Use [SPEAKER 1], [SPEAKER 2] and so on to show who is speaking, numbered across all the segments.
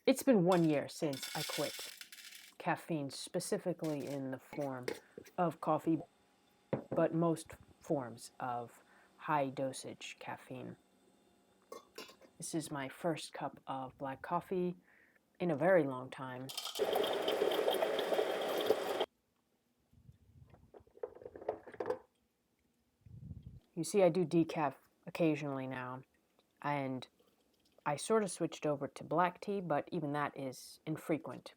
[SPEAKER 1] It's been 1 year since I quit caffeine, specifically in the form of coffee, but most forms of high dosage caffeine. This is my first cup of black coffee in a very long time. You see, I do decaf occasionally now, and I sort of switched over to black tea, but even that is infrequent.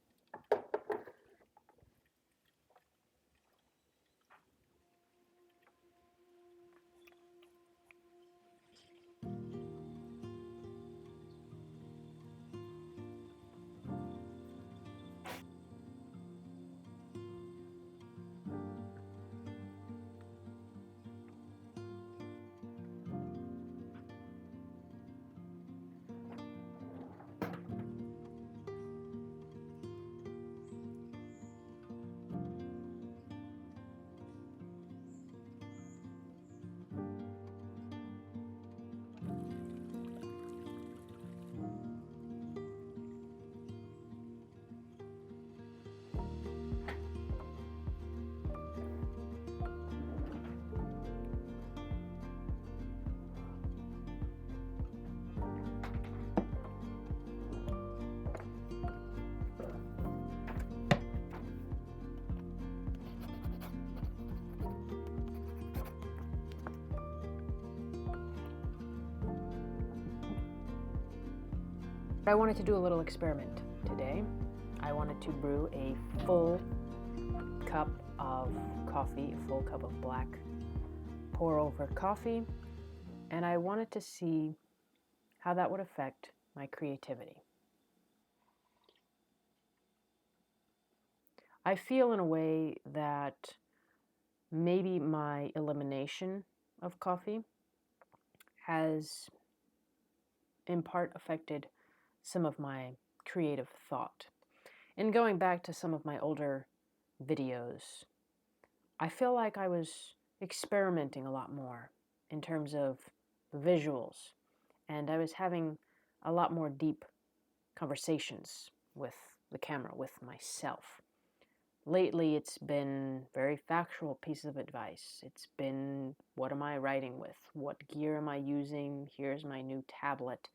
[SPEAKER 1] I wanted to do a little experiment today. I wanted to brew a full cup of coffee, a full cup of black pour over coffee, and I wanted to see how that would affect my creativity. I feel in a way that maybe my elimination of coffee has in part affected some of my creative thought. In going back to some of my older videos, I feel like I was experimenting a lot more in terms of visuals, and I was having a lot more deep conversations with the camera, with myself. Lately, it's been very factual pieces of advice. It's been, what am I writing with? What gear am I using? Here's my new tablet.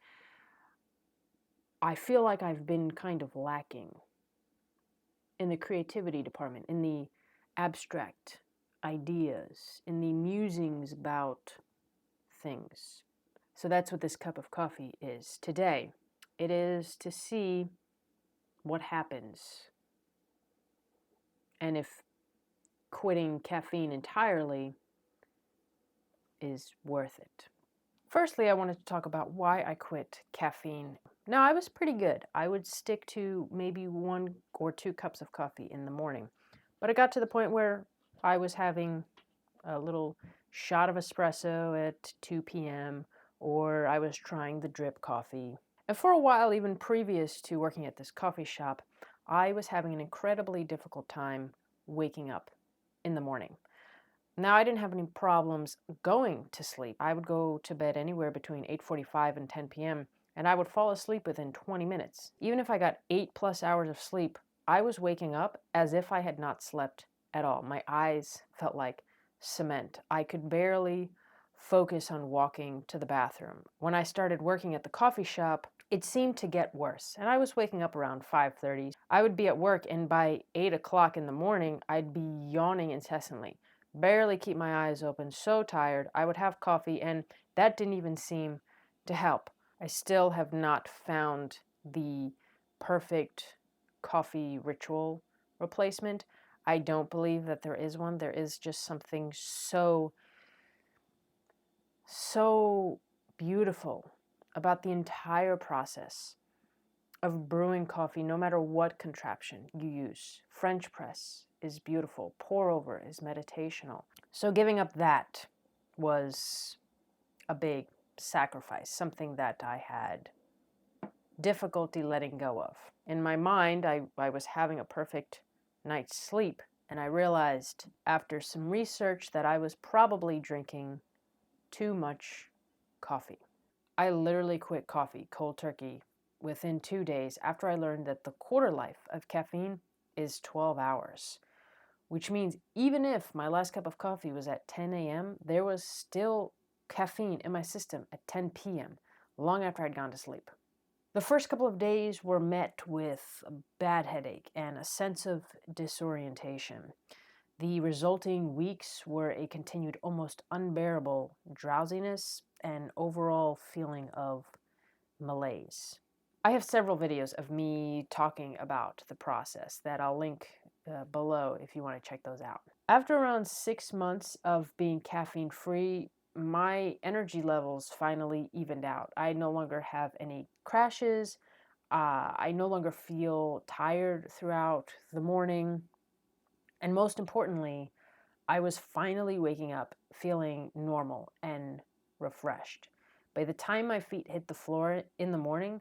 [SPEAKER 1] I feel like I've been kind of lacking in the creativity department, in the abstract ideas, in the musings about things. So that's what this cup of coffee is today. It is to see what happens and if quitting caffeine entirely is worth it. Firstly, I wanted to talk about why I quit caffeine. Now, I was pretty good. I would stick to maybe 1 or 2 cups of coffee in the morning. But it got to the point where I was having a little shot of espresso at 2 p.m., or I was trying the drip coffee. And for a while, even previous to working at this coffee shop, I was having an incredibly difficult time waking up in the morning. Now, I didn't have any problems going to sleep. I would go to bed anywhere between 8:45 and 10 p.m., and I would fall asleep within 20 minutes. Even if I got 8+ hours of sleep, I was waking up as if I had not slept at all. My eyes felt like cement. I could barely focus on walking to the bathroom. When I started working at the coffee shop, it seemed to get worse, and I was waking up around 5:30. I would be at work, and by 8 o'clock in the morning, I'd be yawning incessantly. Barely keep my eyes open, so tired. I would have coffee, and that didn't even seem to help. I still have not found the perfect coffee ritual replacement. I don't believe that there is one. There is just something so beautiful about the entire process of brewing coffee, no matter what contraption you use. French press is beautiful. Pour over is meditational. So giving up that was a big sacrifice, something that I had difficulty letting go of. In my mind, I was having a perfect night's sleep, and I realized after some research that I was probably drinking too much coffee. I literally quit coffee cold turkey within 2 days after I learned that the quarter life of caffeine is 12 hours, which means even if my last cup of coffee was at 10 a.m., there was still caffeine in my system at 10 p.m., long after I'd gone to sleep. The first couple of days were met with a bad headache and a sense of disorientation. The resulting weeks were a continued, almost unbearable drowsiness and overall feeling of malaise. I have several videos of me talking about the process that I'll link below if you want to check those out. After around 6 months of being caffeine-free, my energy levels finally evened out. I no longer have any crashes. I no longer feel tired throughout the morning. And most importantly, I was finally waking up feeling normal and refreshed. By the time my feet hit the floor in the morning,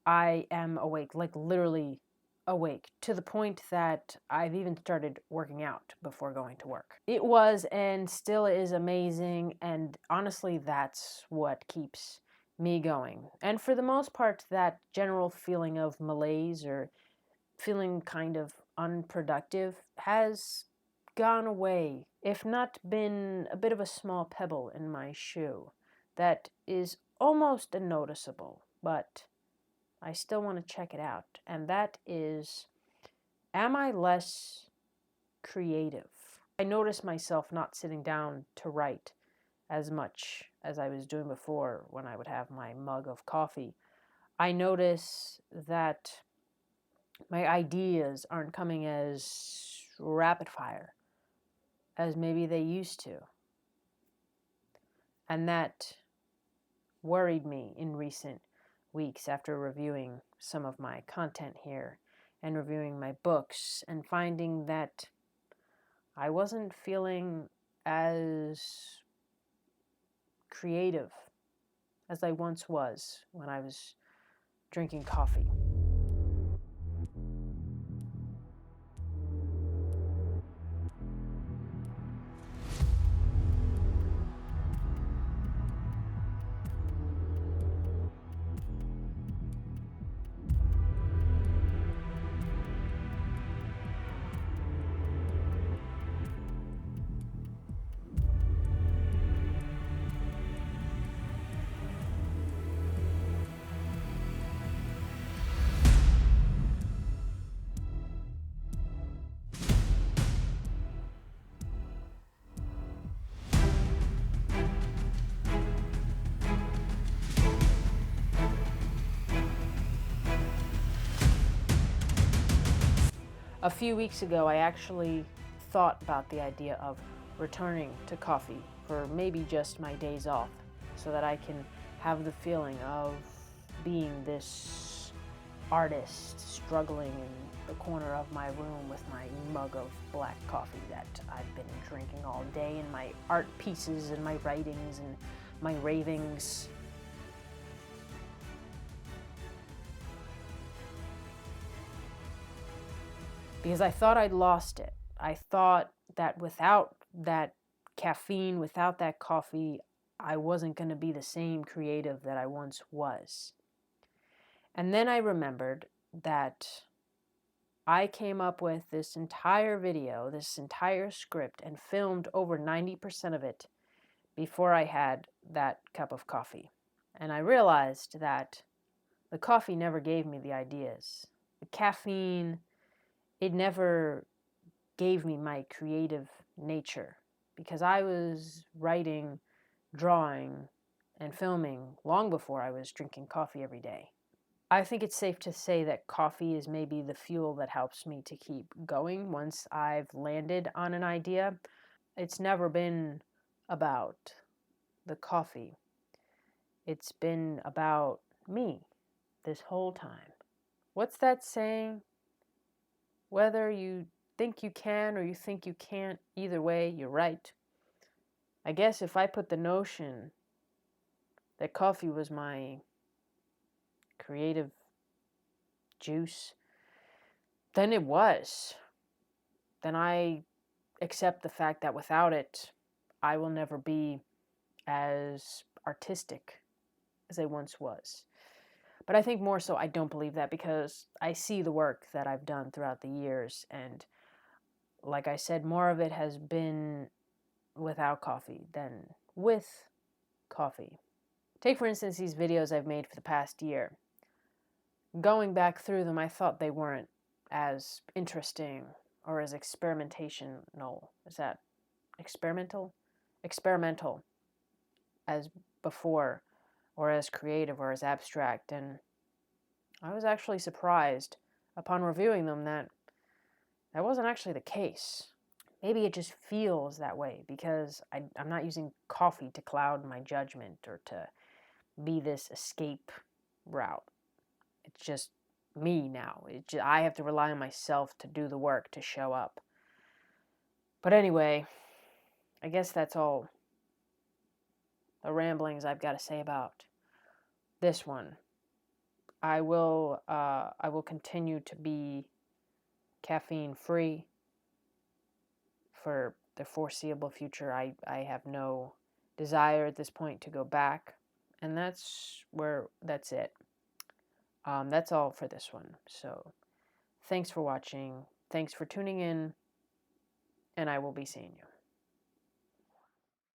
[SPEAKER 1] I am awake, like literally awake, to the point that I've even started working out before going to work. It was and still is amazing, and honestly, that's what keeps me going. And for the most part, that general feeling of malaise or feeling kind of unproductive has gone away, if not been a bit of a small pebble in my shoe that is almost unnoticeable, but I still want to check it out. And that is, am I less creative? I notice myself not sitting down to write as much as I was doing before when I would have my mug of coffee. I notice that my ideas aren't coming as rapid fire as maybe they used to. And that worried me in recent weeks after reviewing some of my content here and reviewing my books and finding that I wasn't feeling as creative as I once was when I was drinking coffee. A few weeks ago, I actually thought about the idea of returning to coffee for maybe just my days off so that I can have the feeling of being this artist struggling in the corner of my room with my mug of black coffee that I've been drinking all day, and my art pieces and my writings and my ravings. Because I thought I'd lost it. I thought that without that caffeine, without that coffee, I wasn't going to be the same creative that I once was. And then I remembered that I came up with this entire video, this entire script, and filmed over 90% of it before I had that cup of coffee. And I realized that the coffee never gave me the ideas. The caffeine, it never gave me my creative nature, because I was writing, drawing, and filming long before I was drinking coffee every day. I think it's safe to say that coffee is maybe the fuel that helps me to keep going once I've landed on an idea. It's never been about the coffee. It's been about me this whole time. What's that saying? Whether you think you can or you think you can't, either way, you're right. I guess if I put the notion that coffee was my creative juice, then it was. Then I accept the fact that without it, I will never be as artistic as I once was. But I think more so I don't believe that because I see the work that I've done throughout the years. And like I said, more of it has been without coffee than with coffee. Take, for instance, these videos I've made for the past year. Going back through them, I thought they weren't as interesting or as experimentational. Is that experimental? Experimental as before, or as creative or as abstract. And I was actually surprised upon reviewing them that that wasn't actually the case. Maybe it just feels that way because I'm not using coffee to cloud my judgment or to be this escape route. It's just me now. I have to rely on myself to do the work, to show up. But anyway, I guess that's all the ramblings I've got to say about this one. I will continue to be caffeine free for the foreseeable future. I have no desire at this point to go back, and that's it. That's all for this one. So thanks for watching. Thanks for tuning in, and I will be seeing you.